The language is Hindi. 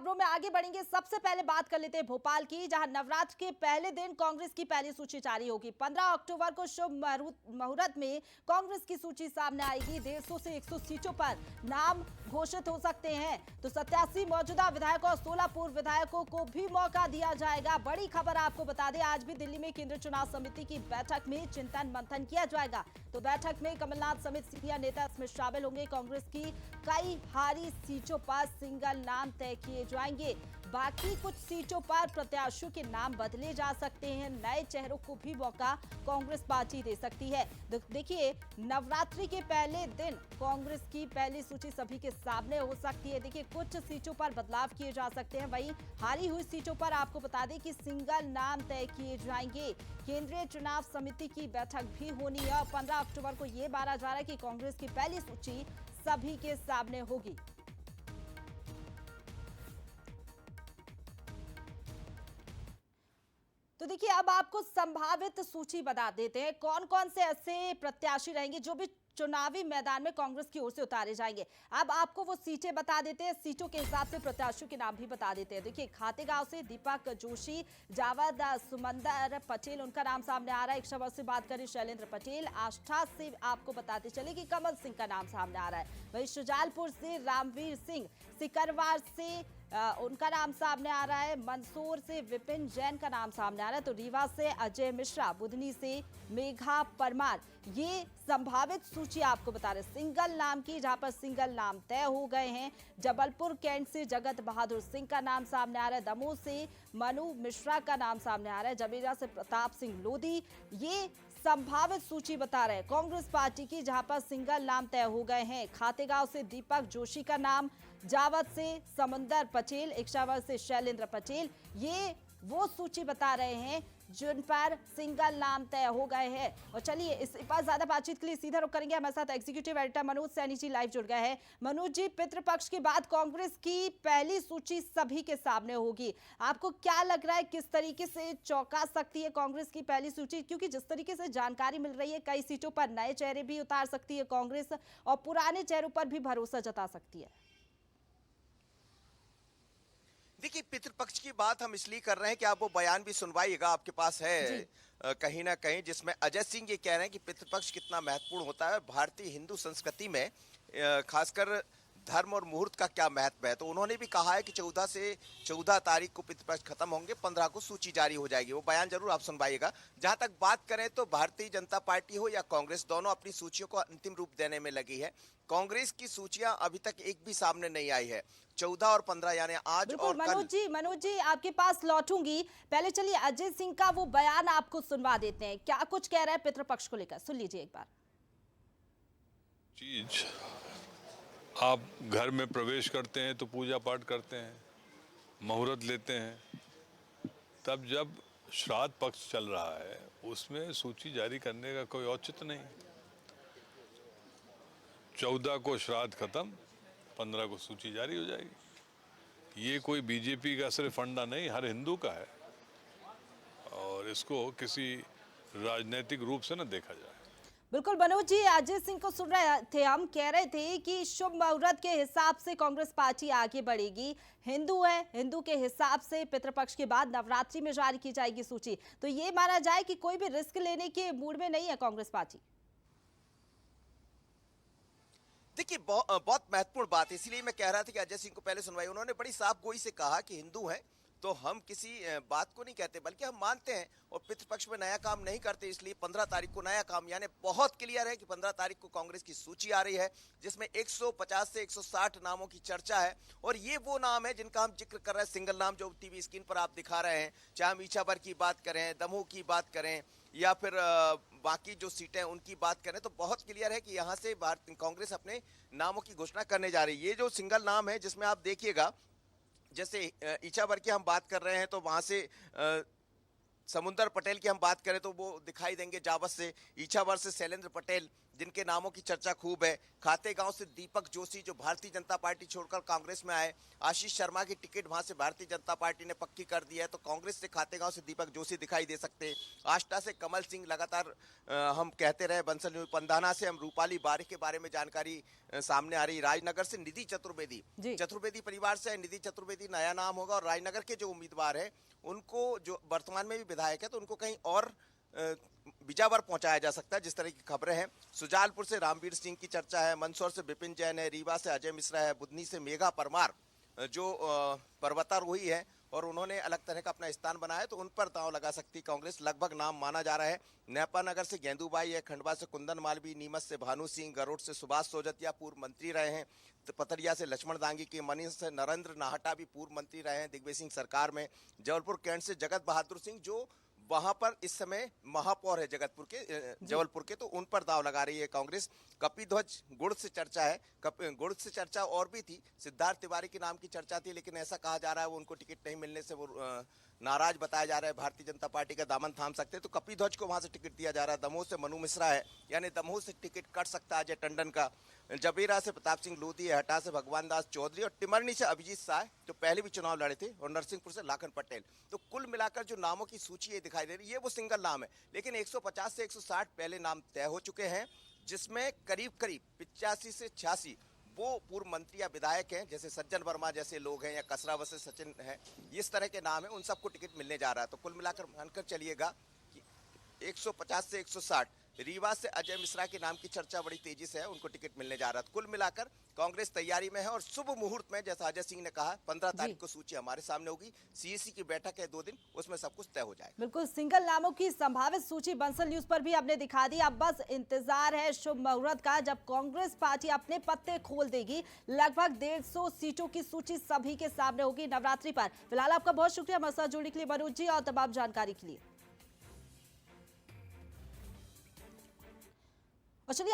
खबरों में आगे बढ़ेंगे। सबसे पहले बात कर लेते हैं भोपाल की, जहां नवरात्र के पहले दिन कांग्रेस की पहली सूची जारी होगी। 15 अक्टूबर को शुभ मुहूर्त में कांग्रेस की सूची सामने आएगी। 150 से 100 सीटों पर नाम घोषित हो सकते हैं। तो 87 मौजूदा विधायकों और 16 पूर्व विधायकों को भी मौका दिया जाएगा। बड़ी खबर आपको बता दें, आज भी दिल्ली में केंद्रीय चुनाव समिति की बैठक में चिंतन मंथन किया जाएगा। तो बैठक में कमलनाथ समेत सीनियर नेता इसमें शामिल होंगे। कांग्रेस की कई हारी सीटों पर सिंगल नाम तय किए जाएंगे। बाकी कुछ सीटों पर प्रत्याशियों के नाम बदले जा सकते हैं। नए चेहरों को भी मौका कांग्रेस पार्टी दे सकती है। देखिए, नवरात्रि के पहले दिन कांग्रेस की पहली सूची सभी के सामने हो सकती है। देखिए, कुछ सीटों पर बदलाव किए जा सकते हैं। वहीं हारी हुई सीटों पर आपको बता दें कि सिंगल नाम तय किए जाएंगे। केंद्रीय चुनाव समिति की बैठक भी होनी है और 15 अक्टूबर को यह माना जा रहा है कि कांग्रेस की पहली सूची सभी के सामने होगी। तो देखिए, अब आपको संभावित सूची बता देते हैं, कौन कौन से ऐसे प्रत्याशी रहेंगे जो भी चुनावी मैदान में कांग्रेस की ओर से उतारे जाएंगे। अब आपको वो सीटें बता देते हैं, सीटों के हिसाब से प्रत्याशियों के नाम भी बता देते हैं। देखिए, खातेगांव से दीपक जोशी, जावद सुमंदर पटेल, उनका नाम सामने आ रहा है। इच्छावर से बात करें शैलेंद्र पटेल, आष्ठा से आपको बताते चले कि कमल सिंह का नाम सामने आ रहा है। वहीं शुजालपुर से रामवीर सिंह, सिकरवार से उनका नाम सामने आ रहा है। मंदसौर से विपिन जैन का नाम सामने आ रहा है। तो रीवा से अजय मिश्रा, बुधनी से मेघा परमार, ये संभावित सूची आपको बता रहे सिंगल नाम की, जहां पर सिंगल नाम तय हो गए हैं। जबलपुर कैंट से जगत बहादुर सिंह का नाम सामने आ रहा है। दमोह से मनु मिश्रा का नाम सामने आ रहा है। जमेरा से प्रताप सिंह लोधी, ये संभावित सूची बता रहे हैं कांग्रेस पार्टी की, जहां पर सिंगल नाम तय हो गए हैं। खातेगांव से दीपक जोशी का नाम, जावद से समुंदर पटेल, इच्छावर से शैलेंद्र पटेल, ये वो सूची बता रहे हैं जिन पर सिंगल नाम तय हो गए हैं। और चलिए, इस पर ज्यादा बातचीत के लिए सीधा रुख करेंगे। हमारे साथ executive editor Manoj Saini ji live जुड़ गए हैं। मनोज जी, पितृपक्ष के बाद कांग्रेस की पहली सूची सभी के सामने होगी। आपको क्या लग रहा है, किस तरीके से चौंका सकती है कांग्रेस की पहली सूची? क्योंकि जिस तरीके से जानकारी मिल रही है, कई सीटों पर नए चेहरे भी उतार सकती है कांग्रेस और पुराने चेहरों पर भी भरोसा जता सकती है। देखिए, पितृपक्ष की बात हम इसलिए कर रहे हैं कि आप वो बयान भी सुनवाइएगा, आपके पास है कहीं ना कहीं, जिसमें अजय सिंह ये कह रहे हैं कि पितृपक्ष कितना महत्वपूर्ण होता है भारतीय हिंदू संस्कृति में, खासकर धर्म और मुहूर्त का क्या महत्व है। तो उन्होंने भी कहा है कि 14 तारीख को पितृपक्ष खत्म होंगे, 15 को सूची जारी हो जाएगी। वो बयान जरूर आप सुनवाइएगा। जहां तक बात करें तो भारतीय जनता पार्टी हो या कांग्रेस, दोनों अपनी सूचियों को अंतिम रूप देने में लगी है। कांग्रेस की सूचियां अभी तक एक भी सामने नहीं आई है। 14 और 15 यानी आज और कल। मनोज जी आपके पास लौटूंगी। पहले चलिए अजय सिंह का वो बयान आपको सुनवा देते हैं, क्या कुछ कह रहा है पितृपक्ष को लेकर, सुन लीजिए एक बार। चीज आप घर में प्रवेश करते हैं तो पूजा पाठ करते हैं, मुहूर्त लेते हैं, तब जब श्राद्ध पक्ष चल रहा है उसमें सूची जारी करने का कोई औचित्य नहीं। 14 को श्राद्ध खत्म, 15 को सूची जारी हो जाएगी। ये कोई बीजेपी का सिर्फ फंडा नहीं, हर हिंदू का है और इसको किसी राजनीतिक रूप से न देखा जाए। बिल्कुल मनोज जी, अजय सिंह को सुन रहे थे, हम कह रहे थे कि शुभ मुहूर्त के हिसाब से कांग्रेस पार्टी आगे बढ़ेगी। हिंदू है, हिंदू के हिसाब से पितृपक्ष के बाद नवरात्रि में जारी की जाएगी सूची। तो ये माना जाए कि कोई भी रिस्क लेने के मूड में नहीं है कांग्रेस पार्टी। देखिए, बहुत महत्वपूर्ण बात है, इसलिए मैं कह रहा था कि अजय सिंह को पहले सुनवाई। उन्होंने बड़ी साफ गोई से कहा कि हिंदू हैं तो हम किसी बात को नहीं कहते, बल्कि हम मानते हैं और पितृपक्ष में नया काम नहीं करते, इसलिए 15 तारीख को नया काम, यानी बहुत क्लियर है कि 15 तारीख को कांग्रेस की सूची आ रही है जिसमें 150 से 160 नामों की चर्चा है। और ये वो नाम है जिनका हम जिक्र कर रहे हैं, सिंगल नाम जो टीवी स्क्रीन पर आप दिखा रहे हैं, चाहे हम इच्छावर की बात करें, दमोह की बात करें या फिर बाकी जो सीटें उनकी बात करें, तो बहुत क्लियर है कि यहाँ से कांग्रेस अपने नामों की घोषणा करने जा रही है। ये जो सिंगल नाम है जिसमें आप देखिएगा, जैसे इच्छावर की हम बात कर रहे हैं तो वहां से समुंदर पटेल की हम बात करें तो वो दिखाई देंगे जावद से, इच्छावर से शैलेंद्र पटेल जिनके नामों की चर्चा खूब है। खातेगांव से दीपक जोशी जो भारतीय जनता पार्टी छोड़कर कांग्रेस में आए, आशीष शर्मा की टिकट वहां से भारतीय जनता पार्टी ने पक्की कर दी है, तो कांग्रेस से खातेगांव से दीपक जोशी दिखाई दे सकते हैं। आष्टा से कमल सिंह लगातार हम कहते रहे, बंसल पंधाना से हम रूपाली बारिक के बारे में जानकारी सामने आ रही। राजनगर से निधि चतुर्वेदी परिवार से निधि चतुर्वेदी नया नाम होगा, और राजनगर के जो उम्मीदवार है उनको, जो वर्तमान में भी विधायक है, तो उनको कहीं और बिजावर पहुंचाया जा सकता है, जिस तरह की खबरें हैं। सुजालपुर से रामवीर सिंह की चर्चा है, मंदसौर से विपिन जैन है, रीवा से अजय मिश्रा है, बुधनी से मेघा परमार जो पर्वतारोही है और उन्होंने अलग तरह का अपना स्थान बनाया, तो उन पर दांव लगा सकती कांग्रेस, लगभग नाम माना जा रहा है। नेपा नगर से गेंदूबाई है, खंडवा से कुंदन मालवी, नीमच से भानु सिंह, गरुड़ से सुभाष सोजतिया पूर्व मंत्री रहे हैं, तो पतरिया से लक्ष्मण दांगी की, मनीष से नरेंद्र नाहटा भी पूर्व मंत्री रहे हैं दिग्विजय सिंह सरकार में, जबलपुर कैंट से जगत बहादुर सिंह जो वहां पर इस समय महापौर है जबलपुर के, तो उन पर दाव लगा रही है कांग्रेस। कपिध्वज गुड़ से चर्चा है, गुड़ से चर्चा और भी थी, सिद्धार्थ तिवारी के नाम की चर्चा थी, लेकिन ऐसा कहा जा रहा है वो उनको टिकट नहीं मिलने से वो नाराज बताया जा रहा है, भारतीय जनता पार्टी का दामन थाम सकते हैं, तो कपिध्वज को वहां से टिकट दिया जा रहा है। दमोह से मनु मिश्रा है, यानी दमोह से टिकट कट सकता है अजय टंडन का। जबीरा से प्रताप सिंह लोधी है, हटा से भगवान दास चौधरी, और टिमरनी से अभिजीत शाह जो पहले भी चुनाव लड़े थे, और नरसिंहपुर से लाखन पटेल। तो कुल मिलाकर जो नामों की सूची दिखाई दे रही है, ये वो सिंगल नाम है, लेकिन 150 से 160 पहले नाम तय हो चुके हैं, जिसमें करीब 85 से 86 वो पूर्व मंत्री या विधायक हैं, जैसे सज्जन वर्मा जैसे लोग हैं, या कसरावत से सचिन है, इस तरह के नाम है, उन सबको टिकट मिलने जा रहा है। तो कुल मिलाकर मानकर चलिएगा कि 150 से 160। रीवा से अजय मिश्रा के नाम की चर्चा बड़ी तेजी से है, उनको टिकट मिलने जा रहा है। कुल मिलाकर कांग्रेस तैयारी में है, और शुभ मुहूर्त में, जैसा अजय सिंह ने कहा, 15 तारीख को सूची हमारे सामने होगी, सीईसी की बैठक है 2 दिन, उसमें सब कुछ तय हो जाएगा। बिल्कुल, सिंगल नामों की संभावित सूची बंसल न्यूज पर भी आपने दिखा दी। अब बस इंतजार है शुभ मुहूर्त का, जब कांग्रेस पार्टी अपने पत्ते खोल देगी। लगभग 150 सीटों की सूची सभी के सामने होगी नवरात्रि पर। फिलहाल आपका बहुत शुक्रिया हमारे साथ जुड़ने के लिए मनोज जी, और तमाम जानकारी के लिए। और चलिए